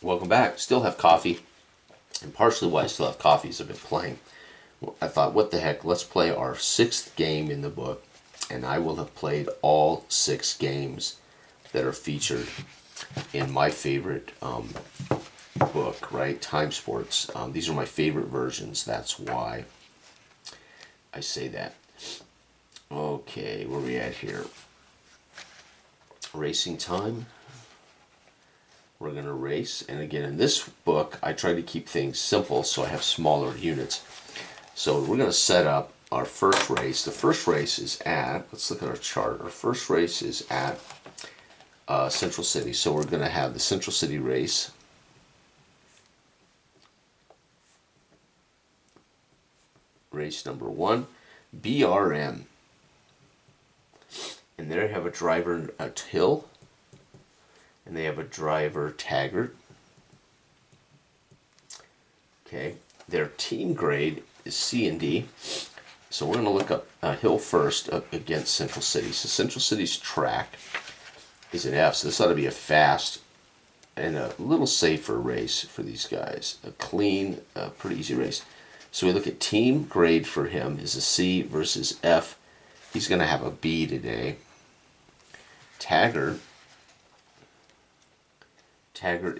Welcome back. Still have coffee, and partially why I still have coffee is I've been playing. I thought, what the heck, let's play our sixth game in the book, and I will have played all six games that are featured in my favorite book, right? Time Sports. These are my favorite versions, that's why I say that. Okay, where are we at here? Racing time. We're going to race, and again, in this book, I try to keep things simple so I have smaller units. So we're going to set up our first race. The first race is at, let's look at our chart. Our first race is at Central City. So we're going to have the Central City race. Race number 1, BRM. And there you have a driver at Hill. And they have a driver Taggart. Okay, their team grade is C and D. So we're going to look up Hill first against Central City. So Central City's track is an F. So this ought to be a fast and a little safer race for these guys. A clean, pretty easy race. So we look at team grade for him is a C versus F. He's going to have a B today. Taggart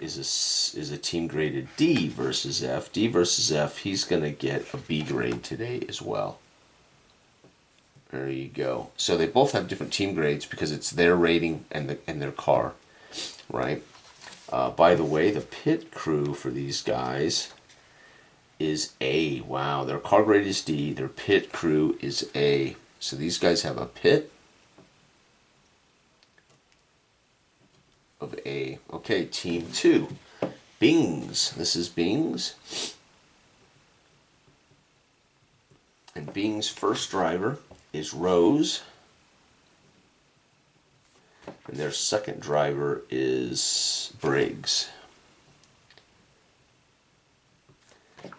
is a team graded D versus F. D versus F, he's going to get a B grade today as well. There you go. So they both have different team grades because it's their rating and their car, right? By the way, the pit crew for these guys is A. Wow, their car grade is D. Their pit crew is A. So these guys have a pit of A. Okay, team 2. Bings. This is Bings. And Bing's first driver is Rose. And their second driver is Briggs.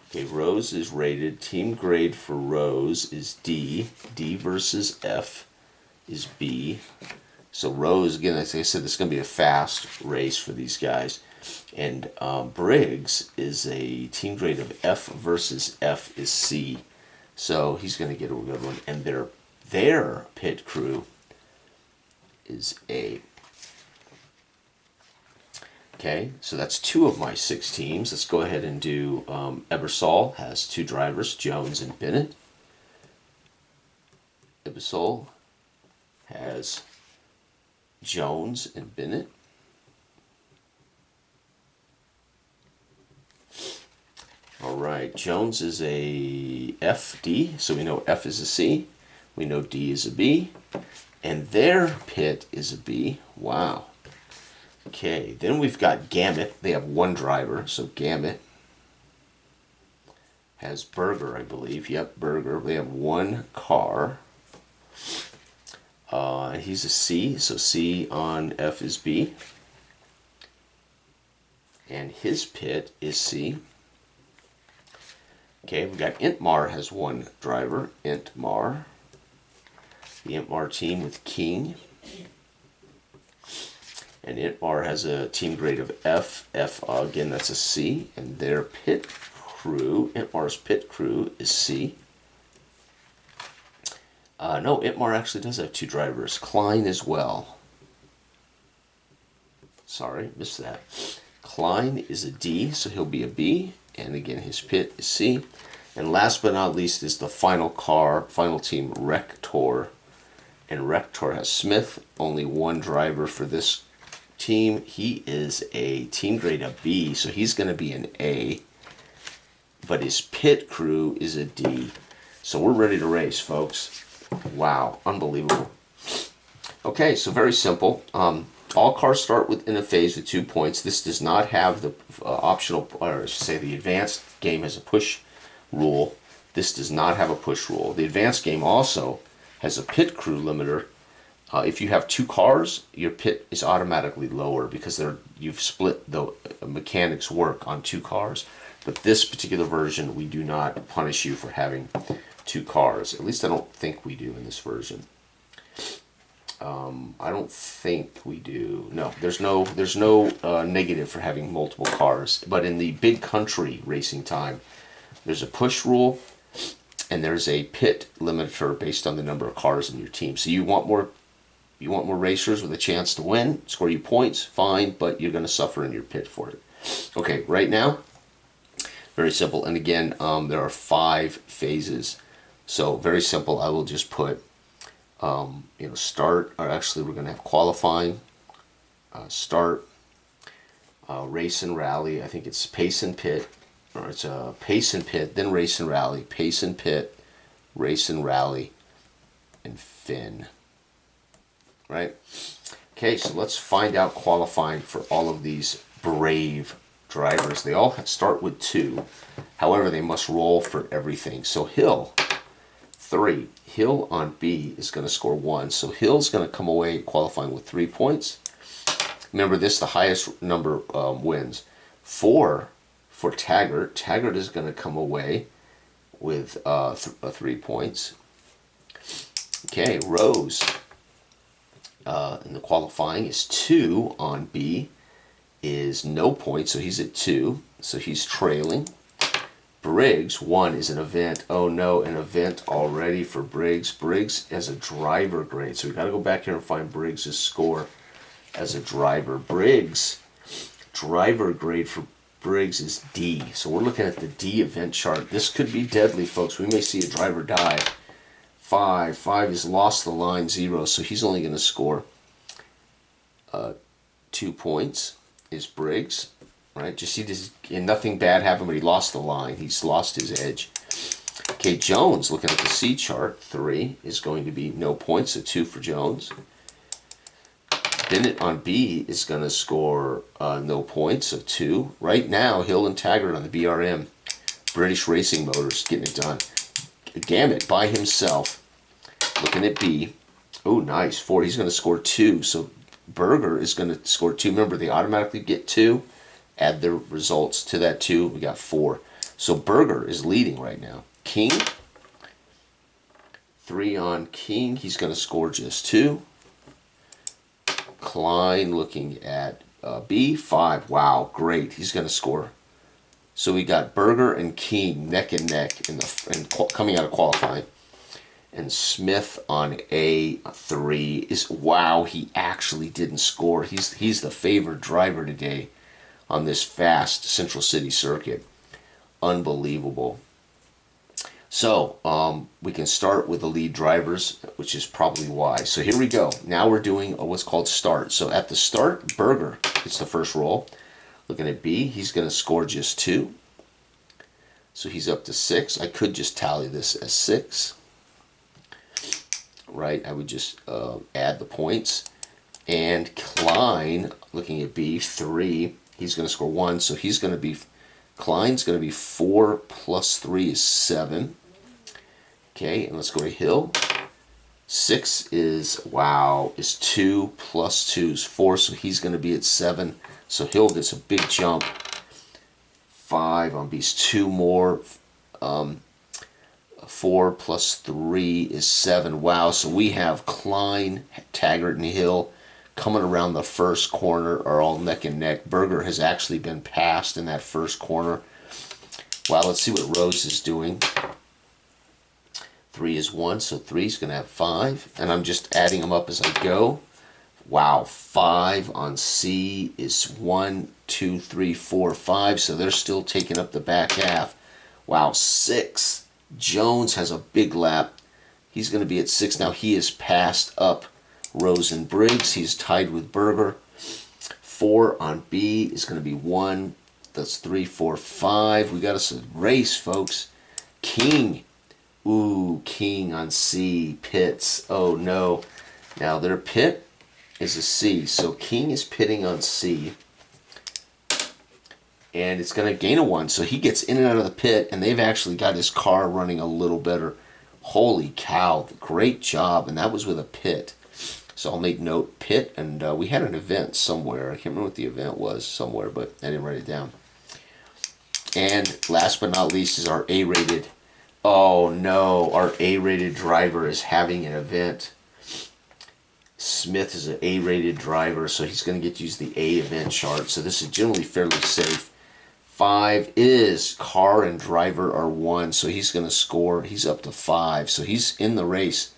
Okay, Rose is rated. Team grade for Rose is D. D versus F is B. So Rose, again, as I said, this is going to be a fast race for these guys. And Briggs is a team grade of F versus F is C. So he's going to get a good one. And their pit crew is A. Okay, so that's 2 of my 6 teams. Let's go ahead and do Ebersol has 2 drivers, Jones and Bennett. Ebersol has Jones and Bennett. All right, Jones is a FD, so we know F is a C. We know D is a B. And their pit is a B. Wow. Okay, then we've got Gamut. They have 1 driver, so Gamut has Berger, I believe. Yep, Berger. They have 1 car. He's a C, so C on F is B. And his pit is C. Okay, we got Intmar has 1 driver. Intmar. The Intmar team with King. And Intmar has a team grade of F. F, again, that's a C. And their pit crew, Intmar's pit crew is C. No, Intmar actually does have 2 drivers. Klein as well. Sorry, missed that. Klein is a D, so he'll be a B. And again, his pit is C. And last but not least is the final team, Rector. And Rector has Smith, only 1 driver for this team. He is a team grade of B, so he's going to be an A. But his pit crew is a D. So we're ready to race, folks. Wow, unbelievable. Okay, so very simple. All cars start in a phase with 2 points. This does not have the optional, or I should say the advanced game has a push rule. This does not have a push rule. The advanced game also has a pit crew limiter. If you have 2 cars, your pit is automatically lower because you've split the mechanics work on 2 cars. But this particular version, we do not punish you for having 2 cars. At least I don't think we do in this version. I don't think we do. No, there's no negative for having multiple cars. But in the big country racing time, there's a push rule, and there's a pit limiter based on the number of cars in your team. So you want more racers with a chance to win, score you points, fine, but you're going to suffer in your pit for it. Okay, right now, very simple. And again, there are 5 phases. So very simple. I will just put, start, or actually we're going to have qualifying, start, race and rally. I think it's pace and pit, or it's pace and pit, then race and rally, pace and pit, race and rally, and fin. Right? Okay, so let's find out qualifying for all of these brave drivers. They all start with 2. However, they must roll for everything. So Hill, 3. Hill on B is going to score 1. So Hill's going to come away qualifying with 3 points. Remember this, the highest number wins. 4 for Taggart. Taggart is going to come away with 3 points. Okay, Rose. In the qualifying is 2 on B, is no point, so he's at 2, so he's trailing. Briggs, 1 is an event. Oh no, an event already for Briggs. Briggs as a driver grade, so we've got to go back here and find Briggs' score as a driver. Briggs, driver grade for Briggs is D, so we're looking at the D event chart. This could be deadly, folks. We may see a driver die. 5 is lost the line, 0, so he's only going to score 2 points. Is Briggs, right? Just see this, and nothing bad happened, but he lost the line. He's lost his edge. Okay, Jones, looking at the C chart, 3 is going to be no points, so 2 for Jones. Bennett on B is going to score no points, so 2. Right now, Hill and Taggart on the BRM, British Racing Motors, getting it done. Gammett by himself, looking at B. Oh, nice, 4. He's going to score 2. So Berger is going to score 2. Remember, they automatically get 2. Add their results to that 2. We got 4. So Berger is leading right now. King, 3 on King. He's going to score just 2. Klein looking at B. 5. Wow, great. He's going to score. So we got Berger and King neck and neck coming out of qualifying. And Smith on A, 3 is, wow, he actually didn't score. He's the favored driver today on this fast Central City circuit. Unbelievable. So we can start with the lead drivers, which is probably why. So here we go. Now we're doing what's called start. So at the start, Berger gets the first roll. Looking at B, he's going to score just 2. So he's up to 6. I could just tally this as 6. Right, I would just add the points. And Klein, looking at B, 3. He's going to score 1. So he's going to be, Klein's going to be 4 plus 3 is 7. Okay, and let's go to Hill. 6 is, wow, is 2 plus 2 is 4. So he's going to be at 7. So Hill gets a big jump. 5 on B's 2 more. 4 plus 3 is 7. Wow, so we have Klein, Taggart, and Hill coming around the first corner are all neck and neck. Berger has actually been passed in that first corner. Wow, let's see what Rose is doing. 3 is 1, so 3 is going to have 5. And I'm just adding them up as I go. Wow, 5 on C is 1, 2, 3, 4, 5. So they're still taking up the back half. Wow, 6. Jones has a big lap. He's going to be at 6 now. He is passed up Rose and Briggs. He's tied with Berger. 4 on B is going to be 1. That's 3, 4, 5. We got us a race, folks. King. Ooh, King on C. Pits. Oh, no. Now, their pit is a C. So King is pitting on C. And it's going to gain a 1. So he gets in and out of the pit, and they've actually got his car running a little better. Holy cow. Great job. And that was with a pit. So I'll make note, pit. And we had an event somewhere. I can't remember what the event was somewhere, but I didn't write it down. And last but not least is our A-rated. Oh, no. Our A-rated driver is having an event. Smith is an A-rated driver, so he's going to get to use the A event chart. So this is generally fairly safe. 5 is car and driver are 1, so he's going to score. He's up to 5, so he's in the race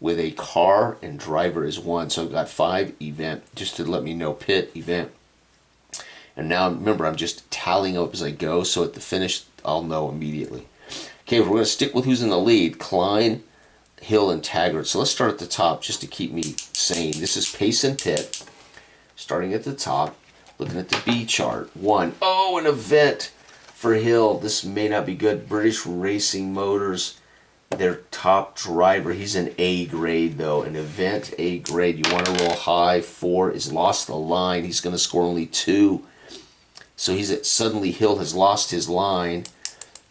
with a car and driver is 1. So I've got 5 event, just to let me know pit event. And now remember, I'm just tallying up as I go, so at the finish I'll know immediately. Okay, we're going to stick with who's in the lead. Klein, Hill, and Taggart. So let's start at the top just to keep me sane. This is pace and pit. Starting at the top, looking at the B chart. 1. Oh, an event for Hill. This may not be good. British Racing Motors, their top driver. He's an A grade though. An event A grade. You want to roll high. 4 is lost the line. He's going to score only 2. So he's at, suddenly Hill has lost his line.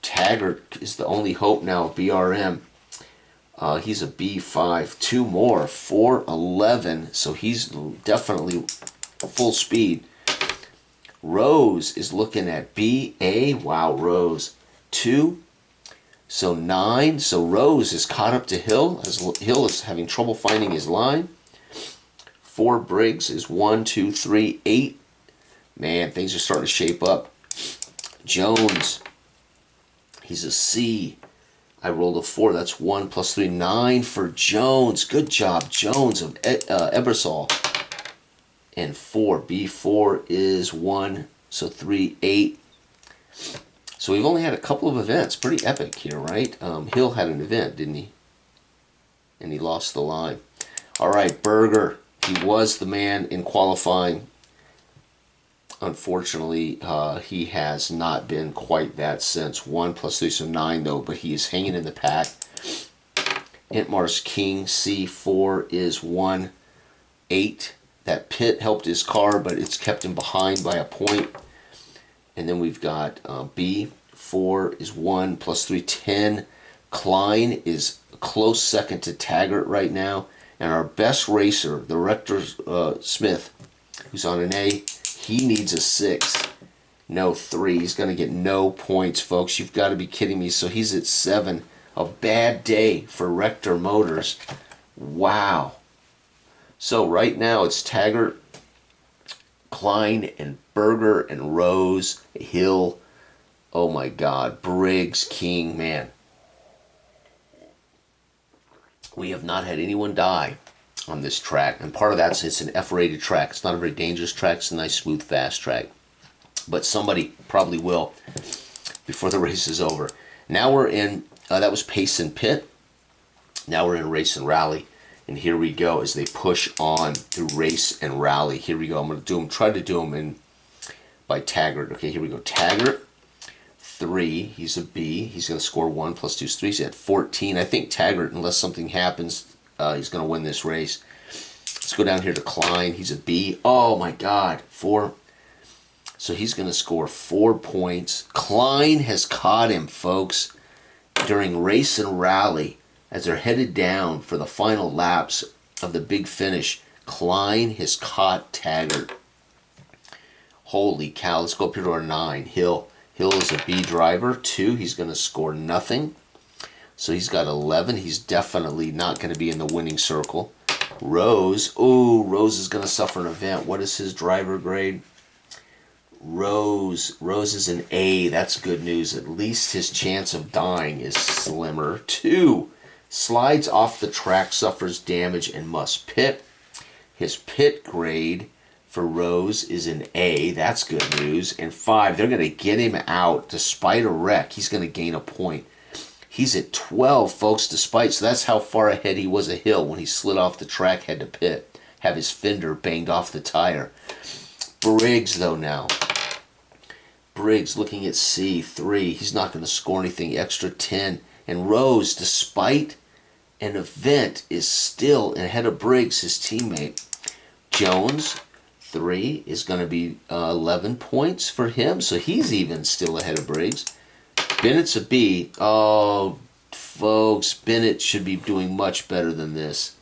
Taggart is the only hope now of BRM. He's a B5. 2 more. 4, 11. So he's definitely full speed. Rose is looking at BA. Wow, Rose. 2. So 9. So Rose is caught up to Hill. Hill is having trouble finding his line. 4 Briggs is 1, 2, 3, 8. Man, things are starting to shape up. Jones, he's a C. I rolled a 4. That's 1 plus 3. 9 for Jones. Good job, Jones of Ebersol. And 4. B4 is 1. So 3, 8. So we've only had a couple of events. Pretty epic here, right? Hill had an event, didn't he? And he lost the line. All right, Berger. He was the man in qualifying. Unfortunately, he has not been quite that since. 1 plus 3, so 9 though, but he is hanging in the pack. Intmar's King, C4 is 1, 8. That pit helped his car, but it's kept him behind by a point. And then we've got B4 is 1 plus 3, 10. Klein is a close second to Taggart right now. And our best racer, the Rector Smith, who's on an A, he needs a 6. No, 3. He's going to get no points, folks. You've got to be kidding me. So he's at 7. A bad day for Rector Motors. Wow. So right now it's Taggart, Klein, and Berger, and Rose, Hill. Oh my God. Briggs, King, man. We have not had anyone die on this track, and part of that's it's an F-rated track. It's not a very dangerous track. It's a nice, smooth, fast track. But somebody probably will before the race is over. Now we're in, that was pace and pit. Now we're in race and rally. And here we go as they push on through race and rally. Here we go. I'm going to do them, try to do them in by Taggart. Okay, here we go. Taggart, 3. He's a B. He's going to score 1 plus 2 is 3. He's at 14. I think Taggart, unless something happens, he's going to win this race. Let's go down here to Klein. He's a B. Oh, my God. 4. So he's going to score 4 points. Klein has caught him, folks, during race and rally. As they're headed down for the final laps of the big finish, Klein has caught Taggart. Holy cow. Let's go up here to our 9. Hill. Hill is a B driver. 2. He's going to score nothing. So he's got 11. He's definitely not going to be in the winning circle. Rose. Oh, Rose is going to suffer an event. What is his driver grade? Rose is an A. That's good news. At least his chance of dying is slimmer. 2. Slides off the track, suffers damage, and must pit. His pit grade for Rose is an A. That's good news. And 5, they're going to get him out. Despite a wreck, he's going to gain a point. He's at 12, folks, despite. So that's how far ahead he was of Hill when he slid off the track, had to pit. Have his fender banged off the tire. Briggs, though, now. Briggs looking at C3. He's not going to score anything. Extra 10. And Rose, despite an event, is still ahead of Briggs, his teammate. Jones, 3, is going to be 11 points for him, so he's even still ahead of Briggs. Bennett's a B. Oh, folks, Bennett should be doing much better than this.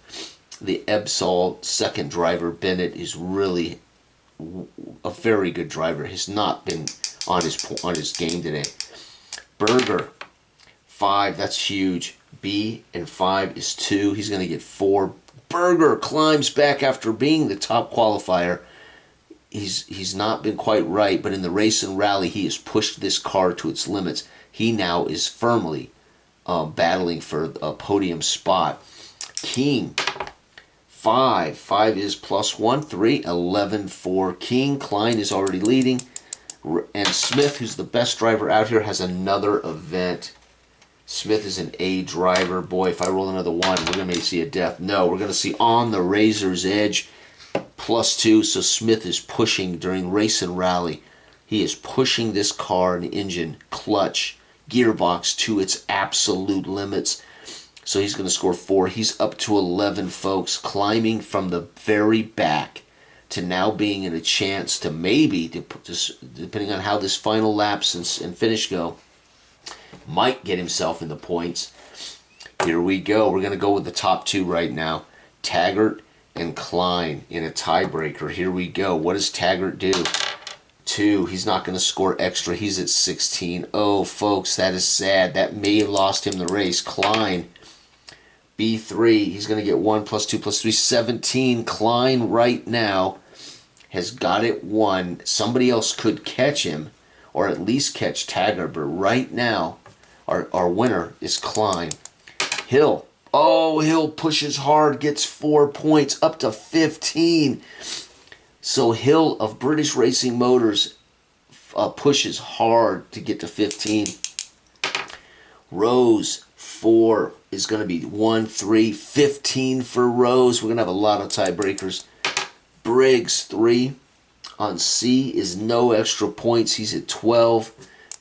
The Ebersol second driver, Bennett, is really a very good driver. Has not been on his game today. Berger, 5, that's huge. B and 5 is 2. He's going to get 4 Berger climbs back after being the top qualifier. He's not been quite right, but in the race and rally, he has pushed this car to its limits. He now is firmly battling for a podium spot. King, 5. 5 is +1. 3, 11, 4. King, Klein is already leading. And Smith, who's the best driver out here, has another event. Smith is an A driver. Boy, if I roll another 1, we're going to see a death. No, we're going to see on the razor's edge. +2, so Smith is pushing during race and rally. He is pushing this car and engine, clutch, gearbox to its absolute limits. So he's going to score 4. He's up to 11, folks, climbing from the very back to now being in a chance to maybe, depending on how this final laps and finish go, might get himself in the points. Here we go. We're going to go with the top 2 right now. Taggart and Klein in a tiebreaker. Here we go. What does Taggart do? 2. He's not going to score extra. He's at 16. Oh, folks, that is sad. That may have lost him the race. Klein, B3. He's going to get 1 + 2 + 3. 17. Klein right now has got it won. Somebody else could catch him, or at least catch Taggart, but right now our winner is Klein. Hill. Oh, Hill pushes hard, gets 4 points, up to 15. So Hill of British Racing Motors pushes hard to get to 15. Rose, 4 is going to be 1, 3, 15 for Rose. We're going to have a lot of tiebreakers. Briggs, 3 on C is no extra points. He's at 12.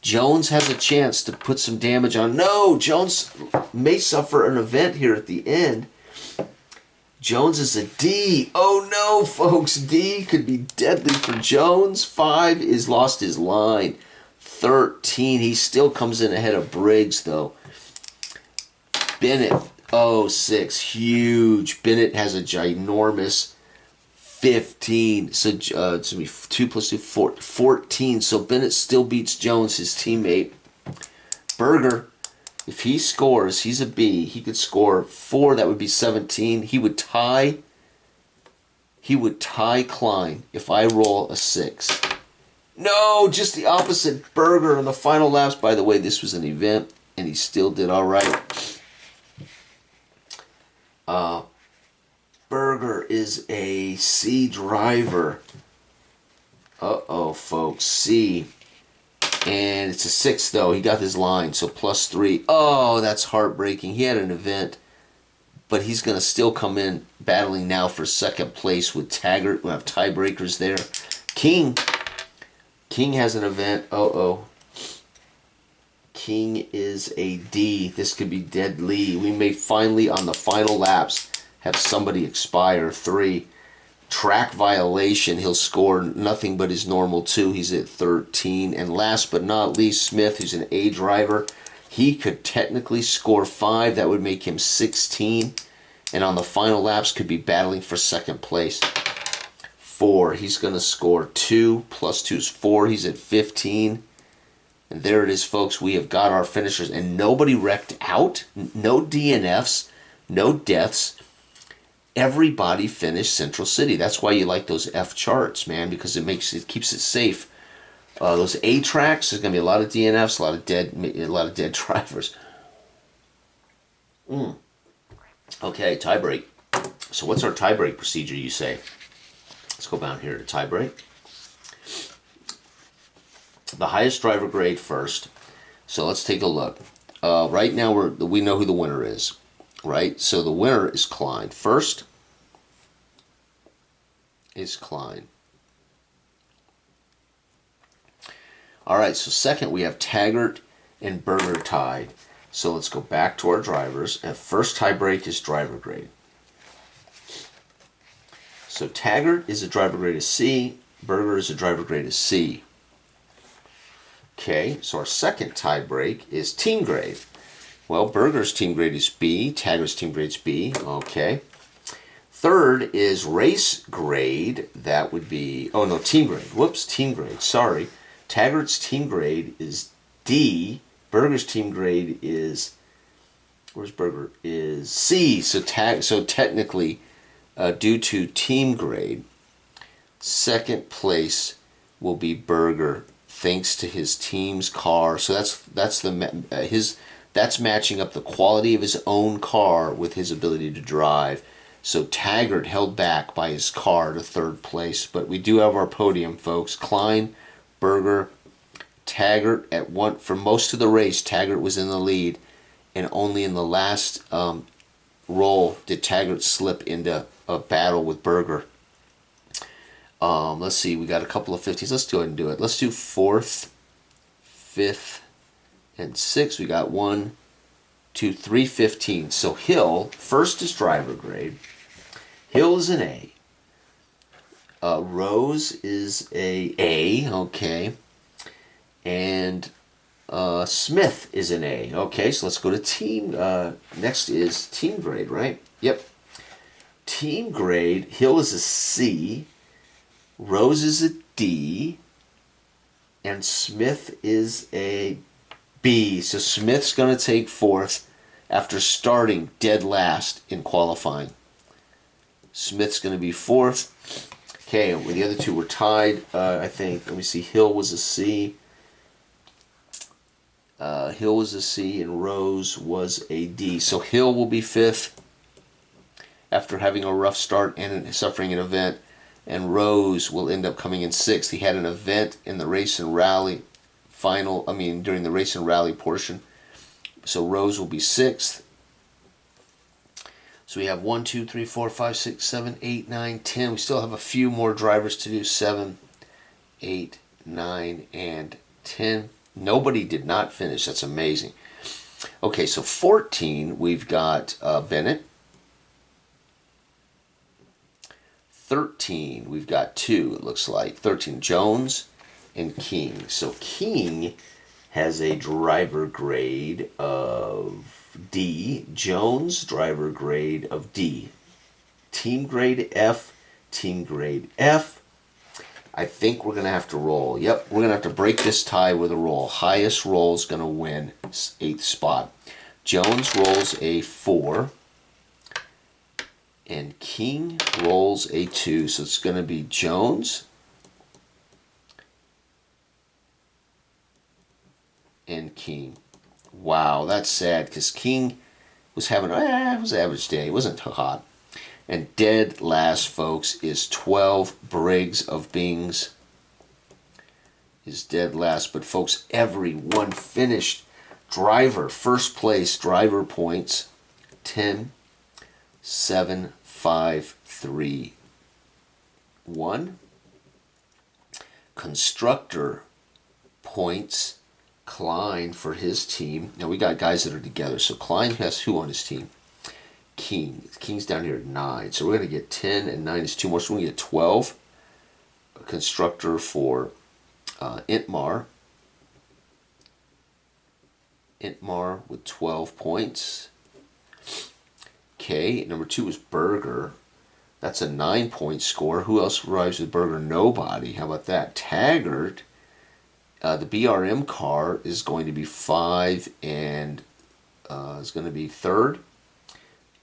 Jones has a chance to put some damage on. No, Jones may suffer an event here at the end. Jones is a D. Oh no, folks. D could be deadly for Jones. 5 is lost his line. 13. He still comes in ahead of Briggs, though. Bennett, 6. Huge. Bennett has a ginormous 15. So it's going to be 2 + 2, 14. So Bennett still beats Jones, his teammate. Berger, if he scores, he's a B. He could score 4. That would be 17. He would tie Klein if I roll a 6. No, just the opposite. Berger in the final laps. By the way, this was an event, and he still did all right. Berger is a C driver. Uh-oh, folks. C. And it's a 6, though. He got his line, so +3. Oh, that's heartbreaking. He had an event, but he's going to still come in battling now for second place with Taggart. We'll have tiebreakers there. King. King has an event. Uh-oh. King is a D. This could be deadly. We may finally, on the final laps, have somebody expire. 3. Track violation. He'll score nothing but his normal 2. He's at 13. And last but not least, Smith, who's an A driver. He could technically score 5. That would make him 16. And on the final laps, could be battling for second place. 4. He's going to score 2. + 2 is 4. He's at 15. And there it is, folks. We have got our finishers. And nobody wrecked out. No DNFs. No deaths. Everybody finished Central City. That's why you like those F charts, man, because it keeps it safe. Those A tracks, there's gonna be a lot of DNFs, a lot of dead drivers. Okay, tiebreak. So what's our tiebreak procedure, you say? Let's go down here to tiebreak. The highest driver grade first. So let's take a look. Right now we know who the winner is. Right? So the winner is Klein. First is Klein. All right, so second we have Taggart and Berger tied. So let's go back to our drivers. And first tiebreak is driver grade. So Taggart is a driver grade of C. Berger is a driver grade of C. Okay, so our second tiebreak is team grade. Well, Berger's team grade is B. Taggart's team grade is B. Okay. Third is race grade. That would be... Oh, no, team grade. Whoops, team grade. Sorry. Taggart's team grade is D. Berger's team grade is... Where's Berger? Is C. So technically, due to team grade, second place will be Berger, thanks to his team's car. So that's matching up the quality of his own car with his ability to drive. So Taggart held back by his car to third place, but we do have our podium, folks. Klein, Berger, Taggart at one for most of the race. Taggart was in the lead, and only in the last roll did Taggart slip into a battle with Berger. Let's see, we got a couple of 50s. Let's go ahead and do it. Let's do 4th, 5th, and 6th. We got 1, 2, 3 15s. So Hill, first is driver grade. Hill is an A. Rose is A, okay. And Smith is an A. Okay, so let's go to team. Next is team grade, right? Yep. Team grade, Hill is a C. Rose is a D, and Smith is a B. So Smith's going to take 4th after starting dead last in qualifying. Smith's going to be 4th. Okay, well, the other two were tied, I think. Let me see. Hill was a C. Hill was a C, and Rose was a D. So Hill will be 5th after having a rough start and suffering an event. And Rose will end up coming in 6th. He had an event in the race and rally during the race and rally portion. So Rose will be 6th. So we have 1, 2, 3, 4, 5, 6, 7, 8, 9, 10. We still have a few more drivers to do. 7, 8, 9, and 10. Nobody did not finish. That's amazing. Okay, so 14, we've got Bennett. 13, we've got 2, it looks like. 13, Jones and King. So King has a driver grade of D. Jones, driver grade of D. Team grade F, team grade F. I think we're going to have to roll. Yep, we're going to have to break this tie with a roll. Highest roll is going to win 8th spot. Jones rolls a 4. And King rolls a 2, so it's going to be Jones and King. Wow, that's sad because King was having it was an average day. It wasn't too hot. And dead last, folks, is 12. Briggs of Bings is dead last. But, folks, everyone finished. Driver, first place, driver points, 10, 7, 5, 3, 1. Constructor points, Klein for his team. Now we got guys that are together. So Klein has who on his team? King. King's down here at 9. So we're going to get 10 and 9 is 2 more. So we're going to get 12. A constructor for Intmar. Intmar with 12 points. Okay, number 2 is Berger. That's a 9-point score. Who else arrives with Berger? Nobody. How about that? Taggart, the BRM car is going to be 5 and is going to be 3rd.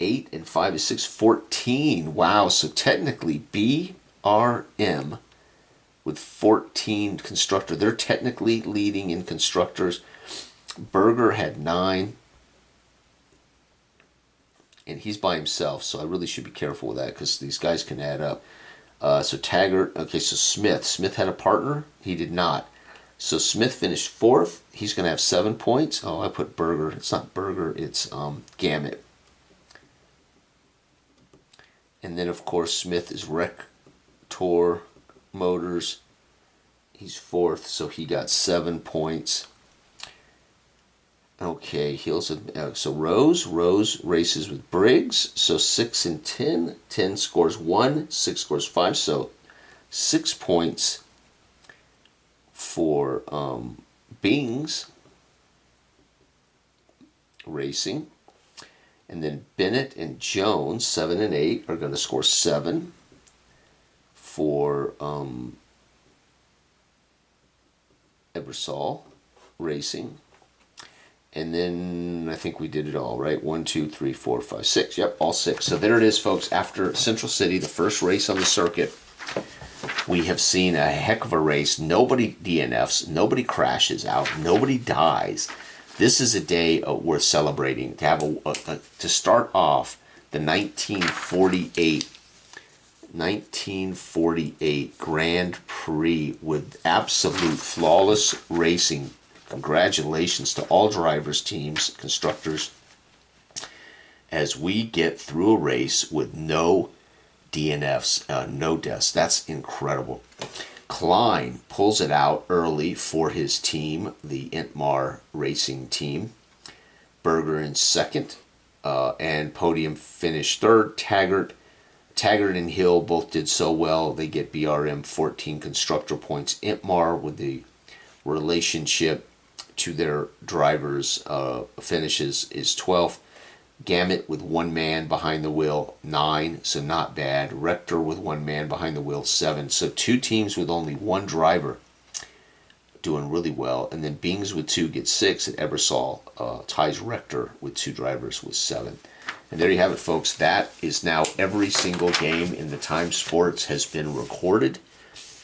8 and 5 is 6. 14. Wow, so technically BRM with 14 constructor. They're technically leading in constructors. Berger had 9. And he's by himself, so I really should be careful with that because these guys can add up. So Taggart, okay, so Smith. Smith had a partner? He did not. So Smith finished 4th. He's going to have 7 points. Oh, I put Berger. It's not Berger, it's Gamut. And then, of course, Smith is Rector Motors. He's 4th, so he got 7 points. Okay, so Rose races with Briggs, so 6 and 10. 10 scores 1, 6 scores 5, so 6 points for Bings Racing. And then Bennett and Jones, 7 and 8, are going to score 7 for Ebersol Racing. And then I think we did it all, right? 1, 2, 3, 4, 5, 6. Yep, all 6. So there it is, folks. After Central City, the first race on the circuit, we have seen a heck of a race. Nobody DNFs, nobody crashes out, nobody dies. This is a day worth celebrating. To have to start off the 1948 Grand Prix with absolute flawless racing. Congratulations to all drivers, teams, constructors, as we get through a race with no DNFs, no deaths. That's incredible. Klein pulls it out early for his team, the Intmar Racing team. Berger in second, and podium finish third. Taggart and Hill both did so well. They get BRM 14 constructor points. Intmar, with the relationship to their drivers' finishes, is 12th. Gamut with one man behind the wheel, 9, so not bad. Rector with one man behind the wheel, 7. So 2 teams with only one driver doing really well. And then Bings with 2 gets 6, and Ebersol ties Rector with 2 drivers with 7. And there you have it, folks. That is now every single game in the Time Sports has been recorded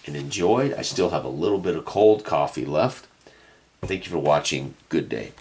and enjoyed. I still have a little bit of cold coffee left. Thank you for watching. Good day.